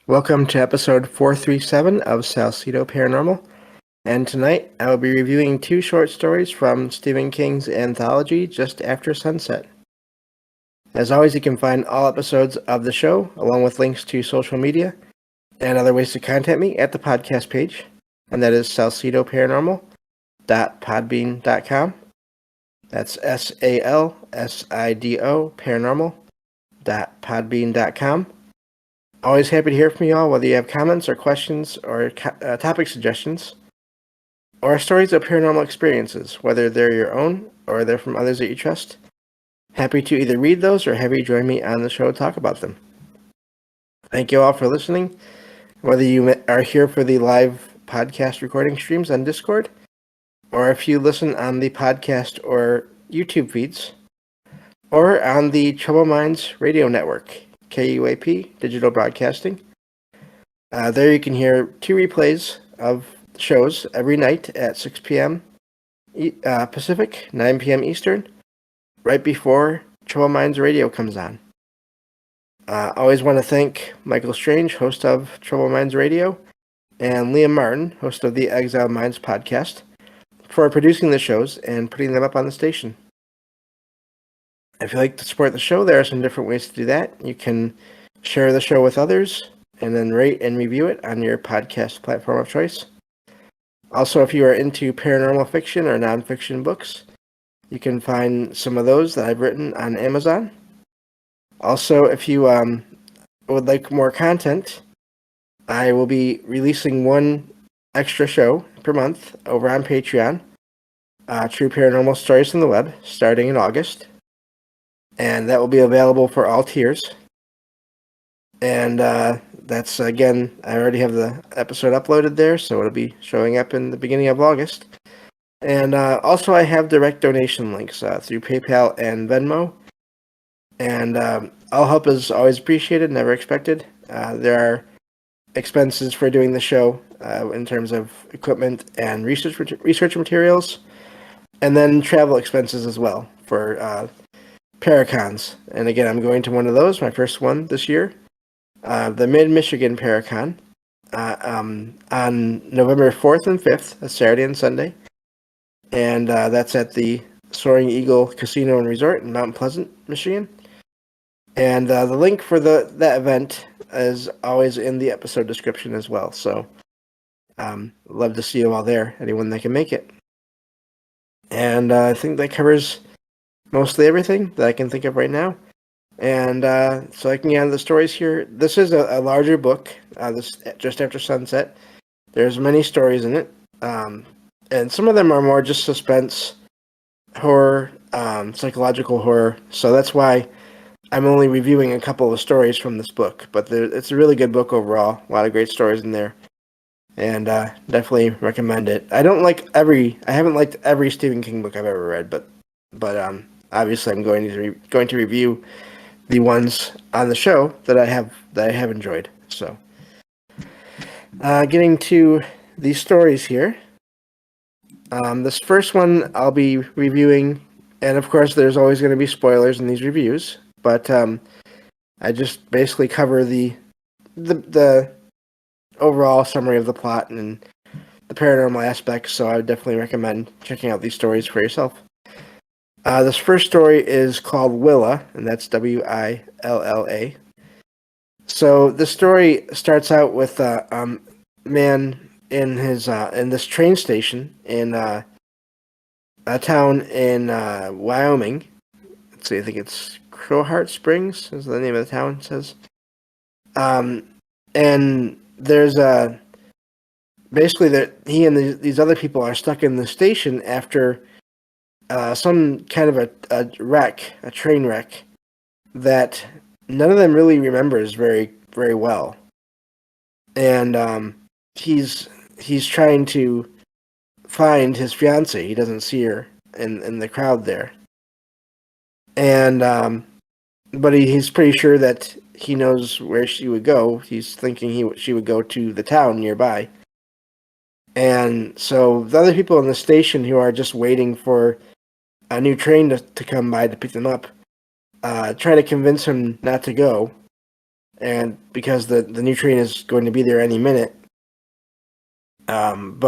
Welcome to episode 437 of Salcedo Paranormal, and tonight I will be reviewing two short stories from Stephen King's anthology Just After Sunset. As always, you can find all episodes of the show, along with links to social media and other ways to contact me at the podcast page, and that is salcidoparanormal.podbean.com. That's SALSIDO paranormal.podbean.com. Always happy to hear from you all, whether you have comments or questions or topic suggestions, or stories of paranormal experiences, whether they're your own or they're from others that you trust. Happy to either read those or have you join me on the show to talk about them. Thank you all for listening, whether you are here for the live podcast recording streams on Discord, or if you listen on the podcast or YouTube feeds, or on the Troubled Minds radio network, KUAP Digital Broadcasting. There you can hear two replays of shows every night at 6 p.m. Pacific, 9 p.m. Eastern, right before Troubled Minds Radio comes on. Always want to thank Michael Strange, host of Troubled Minds Radio, and Liam Martin, host of the Exiled Minds podcast, for producing the shows and putting them up on the station. If you'd like to support the show, there are some different ways to do that. You can share the show with others and then rate and review it on your podcast platform of choice. Also, if you are into paranormal fiction or nonfiction books, you can find some of those that I've written on Amazon. Also, if you would like more content, I will be releasing one extra show per month over on Patreon, True Paranormal Stories from the Web, starting in August. And that will be available for all tiers. And that's, again, I already have the episode uploaded there, so it'll be showing up in the beginning of August. And also I have direct donation links through PayPal and Venmo. And all help is always appreciated, never expected. There are expenses for doing the show in terms of equipment and research materials. And then travel expenses as well for Paracons. And again, I'm going to one of those, my first one this year, the Mid-Michigan Paracon, on November 4th and 5th, a Saturday and Sunday. And that's at the Soaring Eagle Casino and Resort in Mount Pleasant, Michigan. And the link for that event is always in the episode description as well. So love to see you all there, anyone that can make it. And I think that covers mostly everything that I can think of right now. And so I can get on the stories here. This is a larger book, this Just After Sunset. There's many stories in it. And some of them are more just suspense, horror, psychological horror. So that's why I'm only reviewing a couple of stories from this book. But it's a really good book overall. A lot of great stories in there. And definitely recommend it. I haven't liked every Stephen King book I've ever read, but obviously I'm going to review the ones on the show that I have enjoyed. So, getting to these stories here. This first one I'll be reviewing, and of course there's always going to be spoilers in these reviews, but I just basically cover the overall summary of the plot and the paranormal aspects, so I would definitely recommend checking out these stories for yourself. This first story is called Willa, and that's Willa. So the story starts out with a man in this train station in a town in Wyoming. Let's see, I think it's Crowheart Springs is the name of the town, it says. And there's basically he and these other people are stuck in the station after some kind of a train wreck that none of them really remembers very, very well. And he's trying to find his fiancée. He doesn't see her in the crowd there. And but he's pretty sure that he knows where she would go. He's thinking she would go to the town nearby. And so the other people in the station who are just waiting for a new train to come by to pick them up, try to convince him not to go. and because the new train is going to be there any minute. And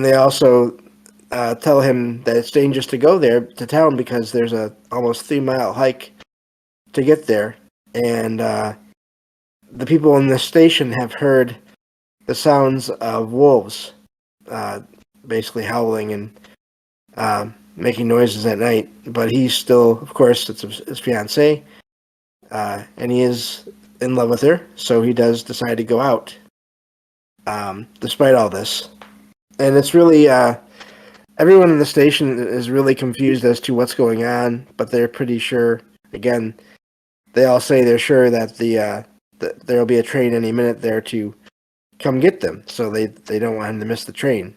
they also tell him that it's dangerous to go there to town because there's a almost 3 mile hike to get there, and the people in the station have heard the sounds of wolves, basically howling and making noises at night. But he's still, of course, it's his fiancée, and he is in love with her, so he does decide to go out, despite all this. And it's really, everyone in the station is really confused as to what's going on, but they're pretty sure, again, they all say they're sure that that there'll be a train any minute there to come get them, so they don't want him to miss the train.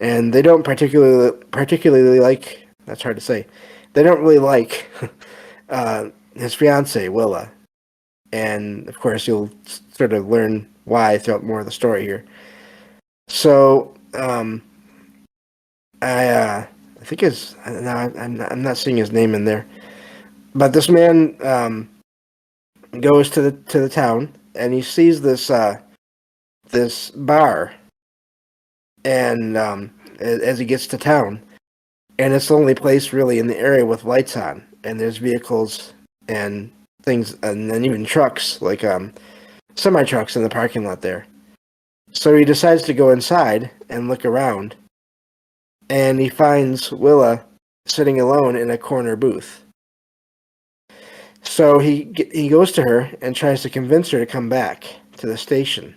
And they don't particularly like, that's hard to say, they don't really like his fiancée, Willa. And, of course, you'll sort of learn why throughout more of the story here. So, I think I'm not seeing his name in there, but this man goes to the town, and he sees this this bar, and as he gets to town, and it's the only place really in the area with lights on, and there's vehicles and things, and then even trucks, like semi trucks in the parking lot there. So he decides to go inside and look around, and he finds Willa sitting alone in a corner booth. So he goes to her and tries to convince her to come back to the station.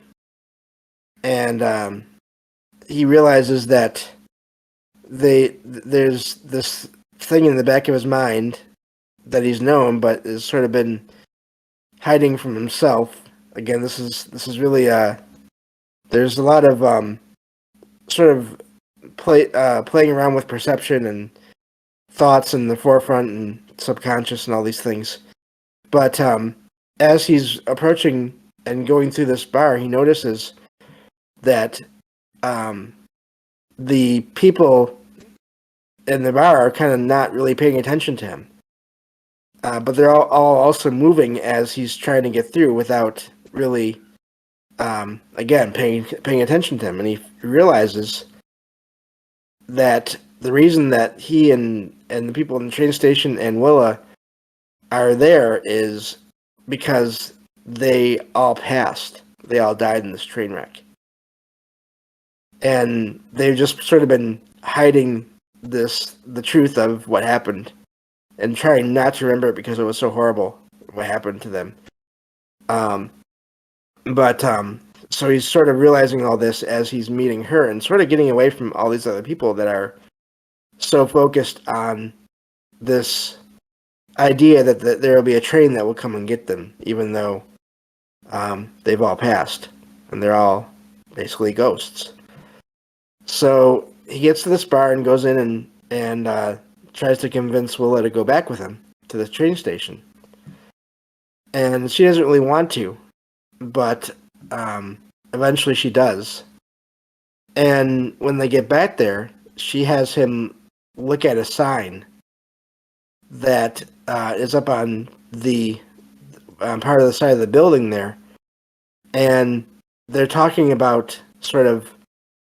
And he realizes that there's this thing in the back of his mind that he's known, but has sort of been hiding from himself. Again, this is really there's a lot of sort of playing around with perception and thoughts in the forefront and subconscious and all these things. But as he's approaching and going through this bar, he notices that the people in the bar are kind of not really paying attention to him. But they're all also moving as he's trying to get through without really, again, paying attention to him. And he realizes that the reason that he and the people in the train station and Willa are there is because they all passed. They all died in this train wreck. And they've just sort of been hiding the truth of what happened and trying not to remember it because it was so horrible what happened to them. So he's sort of realizing all this as he's meeting her and sort of getting away from all these other people that are so focused on this idea that there will be a train that will come and get them, even though they've all passed and they're all basically ghosts. So he gets to this bar and goes in and tries to convince Willa to go back with him to the train station. And she doesn't really want to, but eventually she does. And when they get back there, she has him look at a sign that is up on the part of the side of the building there. And they're talking about sort of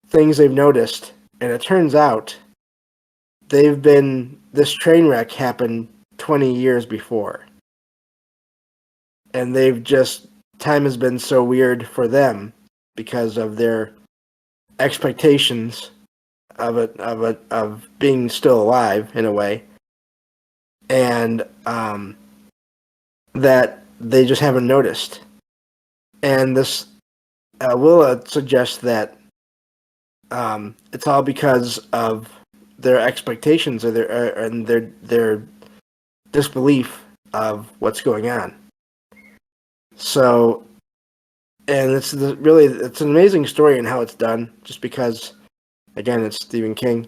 things they've noticed. And it turns out this train wreck happened 20 years before. And time has been so weird for them because of their expectations of being still alive in a way, and that they just haven't noticed. And this Willa suggests that it's all because of their expectations or their disbelief of what's going on. So, and it's an amazing story in how it's done, just because, again, it's Stephen King.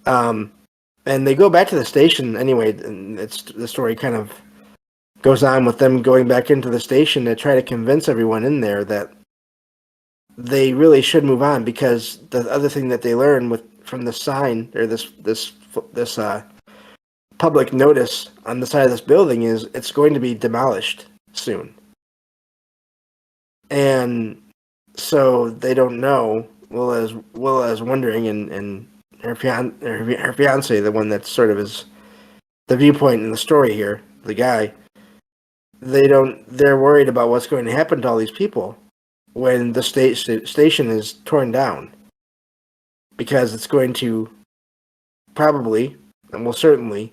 And they go back to the station anyway, and the story kind of goes on with them going back into the station to try to convince everyone in there that they really should move on, because the other thing that they learn from the sign, or this public notice on the side of this building is it's going to be demolished soon. And so they don't know. Willa's wondering, and her fiance, the one that's sort of is the viewpoint in the story here, the guy, they're worried about what's going to happen to all these people when the station is torn down, because it's going to probably, and will certainly,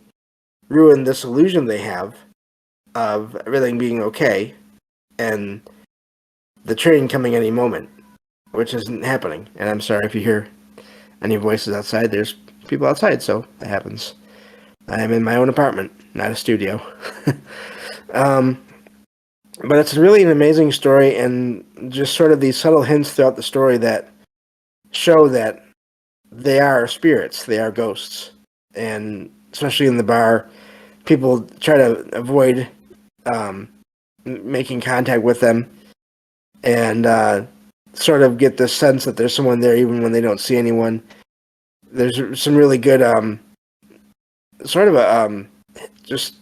ruin this illusion they have of everything being okay and the train coming any moment, which isn't happening. And I'm sorry if you hear any voices outside. There's people outside, so it happens. I am in my own apartment, not a studio. But it's really an amazing story, and just sort of these subtle hints throughout the story that show that they are spirits, they are ghosts. And especially in the bar, people try to avoid making contact with them, and sort of get this sense that there's someone there even when they don't see anyone. There's some really good just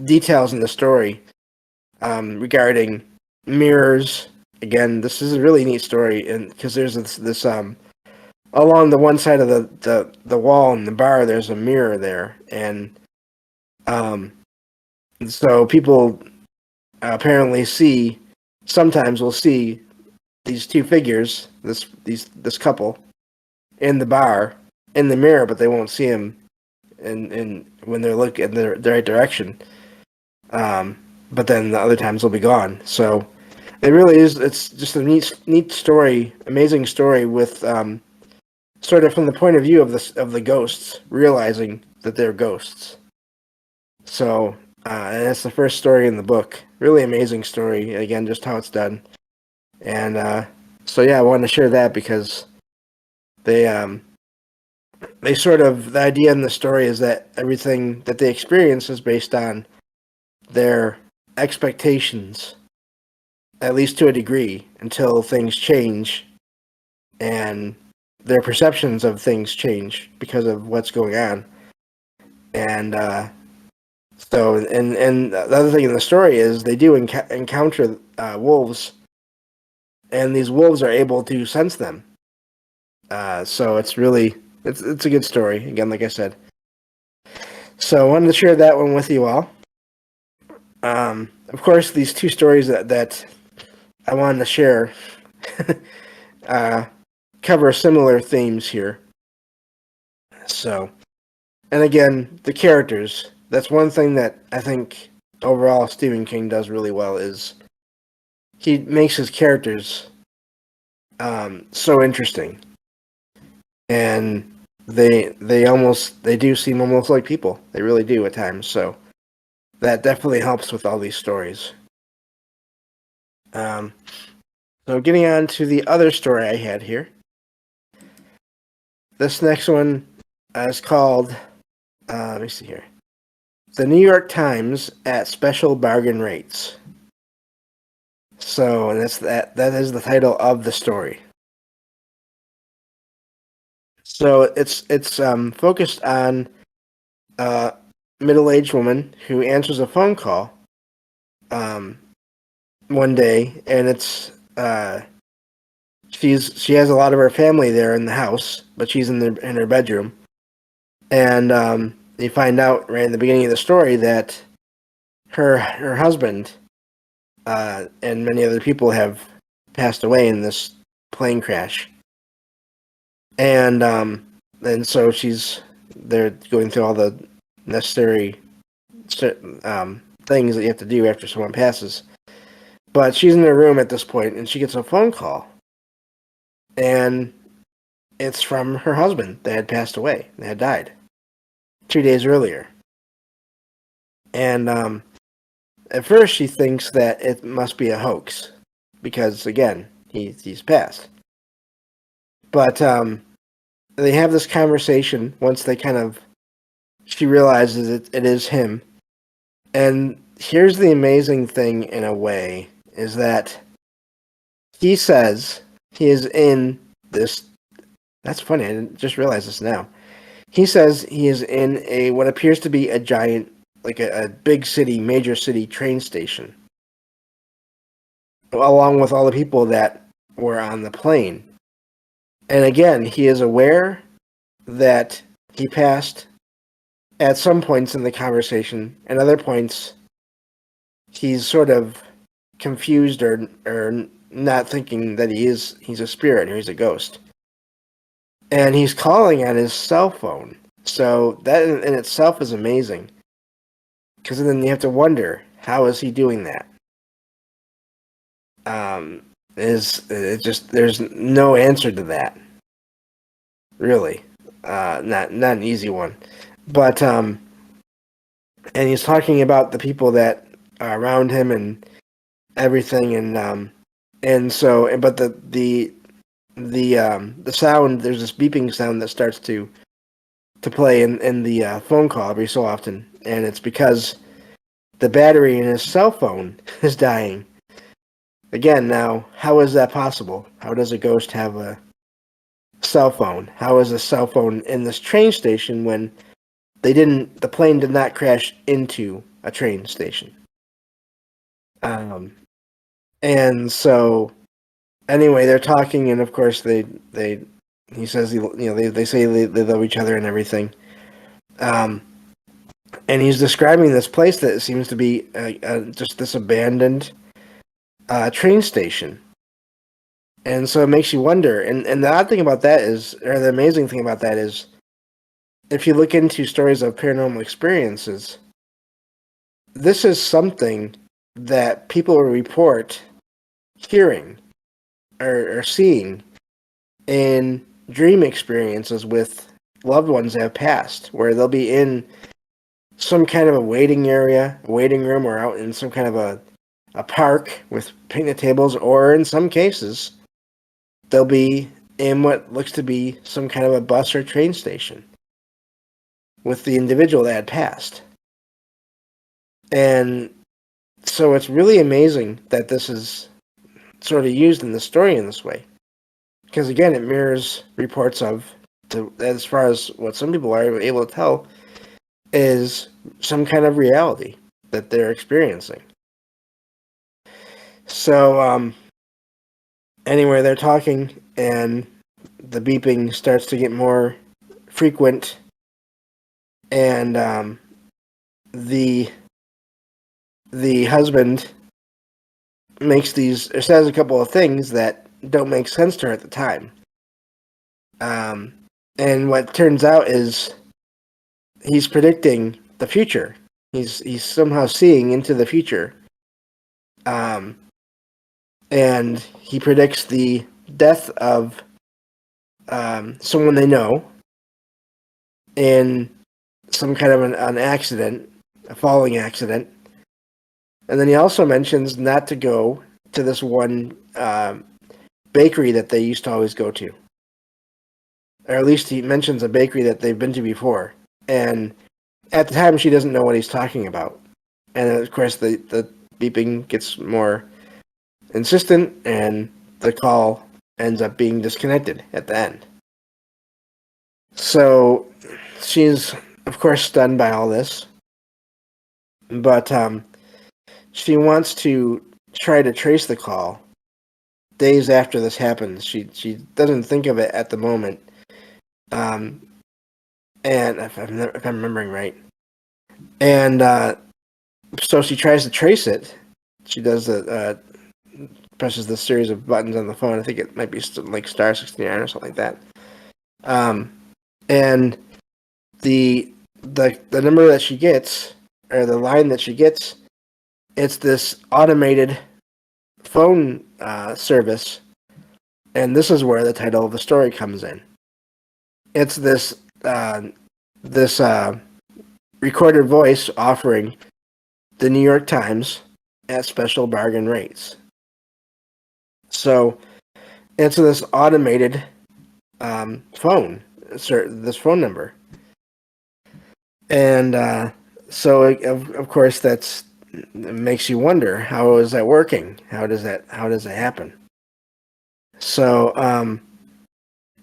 details in the story regarding mirrors. Again, this is a really neat story, and because there's this along the one side of the wall in the bar, there's a mirror there, and so people apparently sometimes will see these two figures, this couple, in the bar, in the mirror, but they won't see him in when they're looking in the right direction. But then the other times they'll be gone. So it really is. It's just a neat story, amazing story with sort of from the point of view of the ghosts realizing that they're ghosts. So and that's the first story in the book. Really amazing story. Again, just how it's done. And so yeah, I wanted to share that because they sort of, the idea in the story is that everything that they experience is based on their expectations, at least to a degree, until things change and their perceptions of things change because of what's going on. And so the other thing in the story is they do encounter wolves, and these wolves are able to sense them. So it's really it's a good story. Again, like I said. So I wanted to share that one with you all. Of course, these two stories that I wanted to share cover similar themes here. So, and again, the characters. That's one thing that I think overall Stephen King does really well, is he makes his characters so interesting. And they do seem almost like people. They really do at times. So that definitely helps with all these stories. So getting on to the other story I had here. This next one is called, let me see here. The New York Times at Special Bargain Rates. So that is the title of the story. So it's focused on a middle-aged woman who answers a phone call one day, and it's she has a lot of her family there in the house, but she's in her bedroom, and you find out right in the beginning of the story that her husband and many other people have passed away in this plane crash. And so they're going through all the necessary things that you have to do after someone passes. But she's in her room at this point, and she gets a phone call. And it's from her husband that had passed away, that had died 2 days earlier. And at first she thinks that it must be a hoax, because, again, he's passed. But they have this conversation once she realizes it is him. And here's the amazing thing, in a way, is that he says he is in this. That's funny, I just realized this now. he says he is in a what appears to be a giant, like a big city, major city train station, along with all the people that were on the plane. And again, he is aware that he passed at some points in the conversation, and other points he's sort of confused or not thinking that he's a spirit or he's a ghost. And he's calling on his cell phone. So that in itself is amazing. Because then you have to wonder, how is he doing that? There's no answer to that. Really. Not an easy one. But and he's talking about the people that are around him and everything, and so but the sound, there's this beeping sound that starts to play in the phone call every so often, and it's because the battery in his cell phone is dying. Again, now, how is that possible? How does a ghost have a cell phone? How is a cell phone in this train station when the plane did not crash into a train station? And so, anyway, they're talking, and of course he says they say they love each other and everything. And he's describing this place that seems to be just this abandoned train station. And so it makes you wonder. And the odd thing about that is, or the amazing thing about that is, if you look into stories of paranormal experiences, this is something that people will report hearing or seeing in dream experiences with loved ones that have passed, where they'll be in some kind of a waiting room, or out in some kind of a park with picnic tables, or in some cases, they'll be in what looks to be some kind of a bus or train station with the individual that had passed. And so it's really amazing that this is sort of used in the story in this way. Because again, it mirrors reports as far as what some people are able to tell, is some kind of reality that they're experiencing. So, anyway, they're talking, and the beeping starts to get more frequent, and the husband says a couple of things that don't make sense to her at the time. And what turns out is he's predicting the future. He's somehow seeing into the future. And he predicts the death of someone they know in some kind of an accident, a falling accident. And then he also mentions not to go to this one bakery that they used to always go to. Or at least he mentions a bakery that they've been to before. And at the time, she doesn't know what he's talking about. And of course, the beeping gets more insistent, and the call ends up being disconnected at the end. So she's, of course, stunned by all this. But she wants to try to trace the call days after this happens. She doesn't think of it at the moment. And if I'm remembering right. And so she tries to trace it. She does presses this series of buttons on the phone. I think it might be like star 69 or something like that. And the number that she gets, or the line that she gets, it's this automated phone service, and this is where the title of the story comes in. It's this recorded voice offering the New York Times at special bargain rates. So it's this automated phone, this phone number, and so of course it makes you wonder, how is that working? How does that happen? So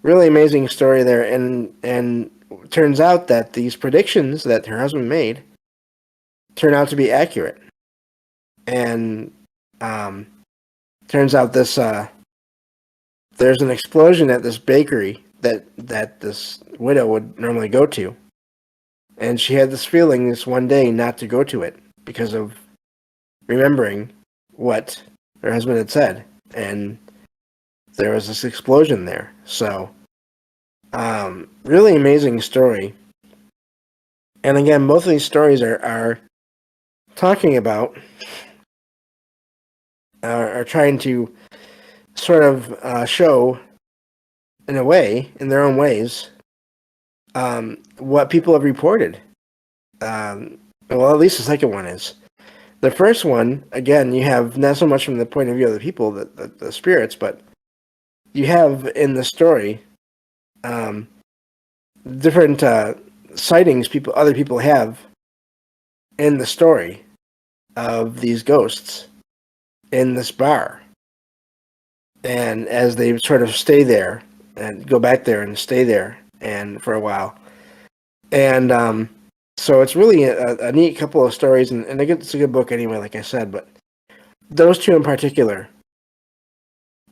really amazing story there, and turns out that these predictions that her husband made turn out to be accurate. And turns out this there's an explosion at this bakery that this widow would normally go to. And she had this feeling this one day not to go to it because of remembering what her husband had said. And there was this explosion there. So, really amazing story. And again, both of these stories are talking about, are trying to sort of show, in a way, in their own ways, what people have reported. Well, at least the second one is. The first one, again, you have not so much from the point of view of the people, the spirits, but you have in the story different sightings other people have in the story of these ghosts in this bar. And as they sort of stay there and go back there and stay there and for a while. And so it's really a neat couple of stories, and it's a good book anyway, like I said, but those two in particular,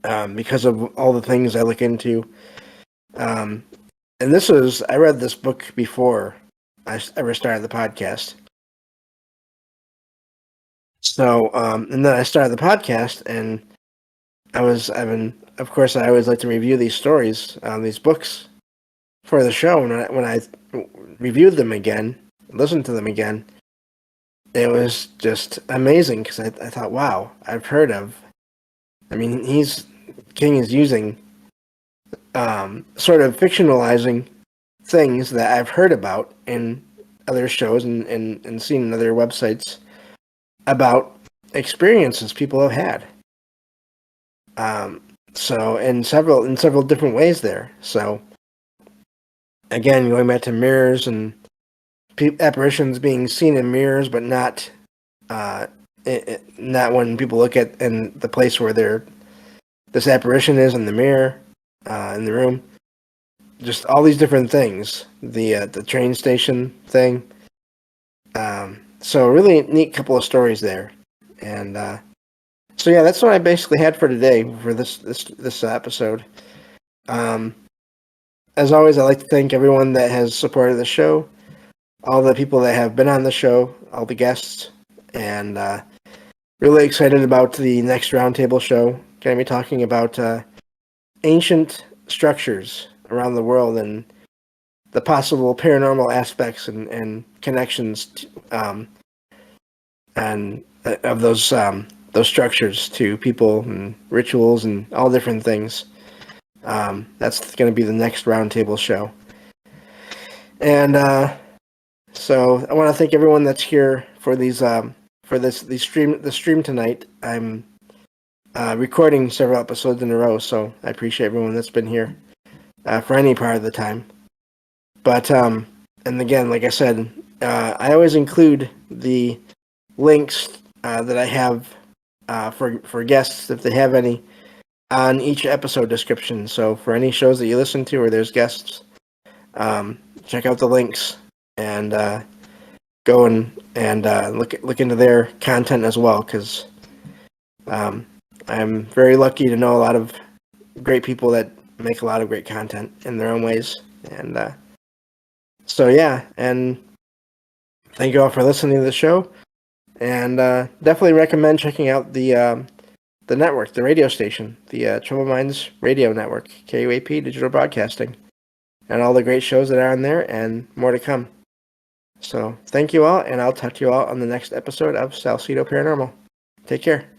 because of all the things I look into. And I read this book before I ever started the podcast. So, and then I started the podcast, and of course, I always like to review these stories, these books for the show. And when I reviewed them again, listened to them again, it was just amazing because I thought, wow, I've heard of. I mean, King is using sort of fictionalizing things that I've heard about in other shows and seen in other websites about experiences people have had. So in several different ways there. So again, going back to mirrors and apparitions being seen in mirrors, but not not when people look at in the place where this apparition is in the mirror in the room. Just all these different things. The train station thing. So a really neat couple of stories there, and so yeah, that's what I basically had for today for this episode. As always, I'd like to thank everyone that has supported the show, all the people that have been on the show, all the guests, and really excited about the next roundtable show. Going to be talking about ancient structures around the world and the possible paranormal aspects and connections and of those structures to people and rituals and all different things. That's going to be the next roundtable show. And so I want to thank everyone that's here for the stream tonight. I'm recording several episodes in a row, so I appreciate everyone that's been here for any part of the time. But and again, like I said, I always include the links that I have for guests, if they have any, on each episode description. So for any shows that you listen to or there's guests, check out the links and go and look into their content as well, because I'm very lucky to know a lot of great people that make a lot of great content in their own ways. And so yeah, and thank you all for listening to the show, and definitely recommend checking out the network, the radio station, the Troubled Minds Radio Network, KUAP Digital Broadcasting, and all the great shows that are on there, and more to come. So thank you all, and I'll talk to you all on the next episode of Salcedo Paranormal. Take care.